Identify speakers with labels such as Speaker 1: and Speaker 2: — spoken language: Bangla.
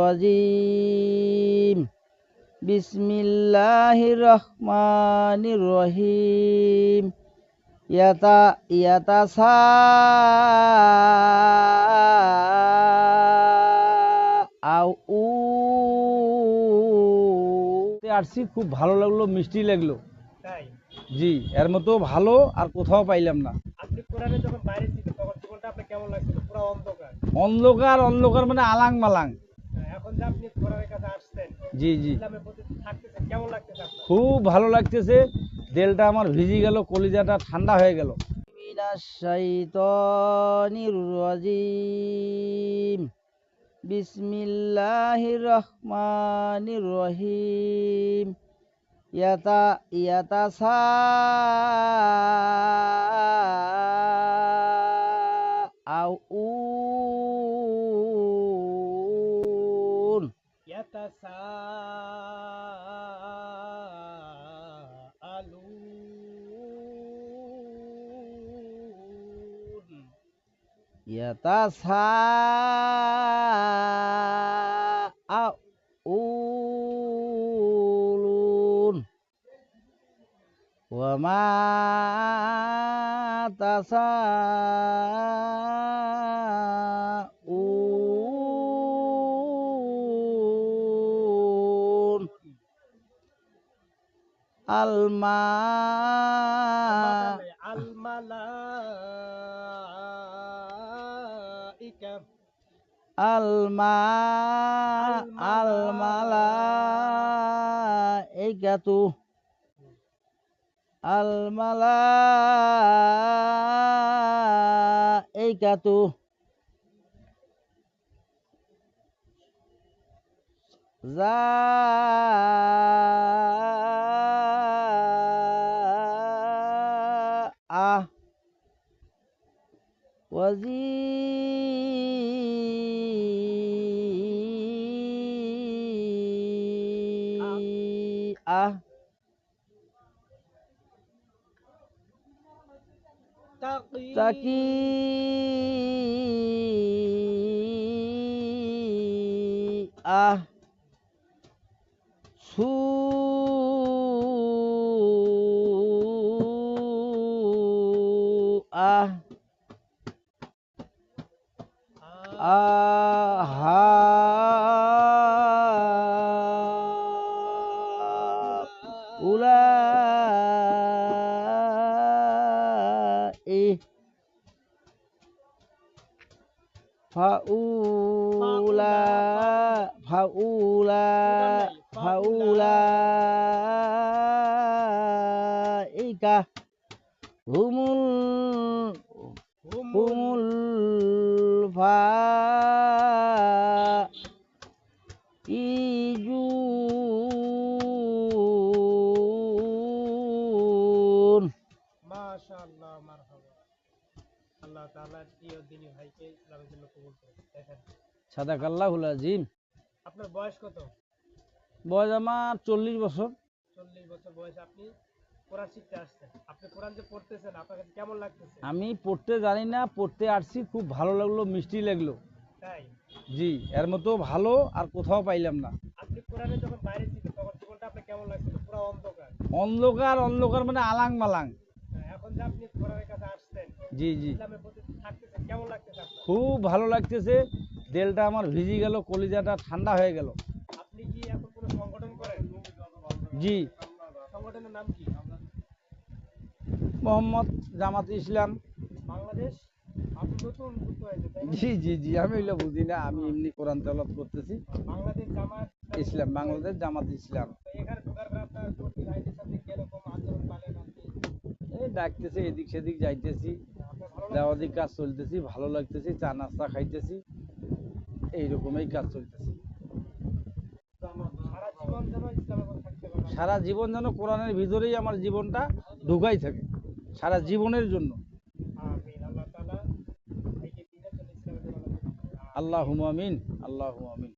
Speaker 1: Rajim. Bismillahirrahmanirrahim. Yatasa au আসছি, খুব ভালো লাগলো, মিষ্টি লাগলো।
Speaker 2: তাই?
Speaker 1: জি, এর মতো ভালো আর কোথাও পাইলাম না।
Speaker 2: আপনি কোরআনে যখন বাইরে ছিলেন তখন জীবনটা আপনার কেমন লাগছিল? পুরো অন্ধকার।
Speaker 1: অন্ধকার অন্ধকার মানে আলাং মালাং।
Speaker 2: এখন যে আপনি কোরআনের কাছে আসছেন,
Speaker 1: জি জি,
Speaker 2: ইসলামের প্রতি থাকতেছেন, কেমন লাগতেছে আপনার?
Speaker 1: খুব ভালো লাগতেছে। দিলটা আমার ভিজে গেল, কলিজাটা ঠান্ডা হয়ে গেল। মিনাশ শাইতানির রাজিম। বিসমিল্লাহির রহমানির রহিম। ইয়াতাসা আউন
Speaker 2: ইয়াতাসাআলুন
Speaker 1: ইয়াতাসাআলুন wa ma tasa'un alma
Speaker 2: আল-মালাইকা
Speaker 1: alma almalaikatu almalaikatu za'a wazi'ah taqi'ah su'ah ulai faulaika humul faizun।
Speaker 2: মাশাআল্লাহ, মারহাবা। আল্লাহ তাআলার প্রিয় দিনী ভাইকে ইসলামের জন্য কবুল করুন। দেখেন,
Speaker 1: সাদাকাল্লাহুল আজিম।
Speaker 2: আপনার বয়স কত?
Speaker 1: বয়স আমার 40 বছর।
Speaker 2: 40 বছর বয়সে আপনি কোরআন শিখতে আসছেন। আপনি কোরআন যে পড়তেছেন, আপনার কাছে কেমন লাগতেছে?
Speaker 1: আমি পড়তে জানি না, পড়তে আসছি, খুব ভালো লাগলো, মিষ্টি লাগলো।
Speaker 2: তাই?
Speaker 1: জি, এর মতো ভালো আর কোথাও পাইলাম না।
Speaker 2: আপনি কোরআনে যখন বাইরে ছিলেন তখন জীবনটা আপনার কেমন লাগছিল? পুরো অন্ধকার।
Speaker 1: অন্ধকার অন্ধকার মানে আলাং মালাং।
Speaker 2: এখন যে আপনি কোরআনের কাছে আসছেন,
Speaker 1: জি জি,
Speaker 2: ইসলামের প্রতি থাকতেছেন, কেমন লাগতেছে আপনার?
Speaker 1: খুব ভালো লাগতেছে। দিলটা আমার ভিজে গেল, কলিজাটা ঠান্ডা হয়ে গেল।
Speaker 2: আপনি কি এখন কোনো সংগঠন করেন?
Speaker 1: জি,
Speaker 2: সংগঠনের নাম কি?
Speaker 1: মোহাম্মদ জামাত ইসলাম।
Speaker 2: বাংলাদেশ? আপনি নতুন যুক্ত হয়েছে, তাই না?
Speaker 1: জি জি জি, আমি এগুলো বুঝি না, আমি এমনি কোরআন তেলাওয়াত করতেছি।
Speaker 2: বাংলাদেশ জামাত
Speaker 1: ইসলাম, বাংলাদেশ জামাত ইসলাম।
Speaker 2: এখানে ঢোকার পর আপনার কর্মী ভাইদের সাথে কিরকম আচরণ পালেন আপনি?
Speaker 1: এই ডাকতেছে, এদিক সেদিক যাইতেছি,
Speaker 2: আপনার ভালো
Speaker 1: দেওয়াদিক কাজ চলতেছি, ভালো লাগতেছি, চা নাস্তা খাইতেছি, এইরকমই কাজ চলতেছে।
Speaker 2: সারা জীবন যেন ইসলামের মধ্যে থাকতে পারেন।
Speaker 1: সারা জীবন যেন কোরআনের ভিতরেই আমার জীবনটা ঢুকাই থাকে, সারা জীবনের জন্য।
Speaker 2: আমিন। আল্লাহ তাআলা ভাইকে দিনের জন্য ইসলামের জন্য
Speaker 1: আল্লাহুম্মা আমিন, আল্লাহুম্মা আমিন।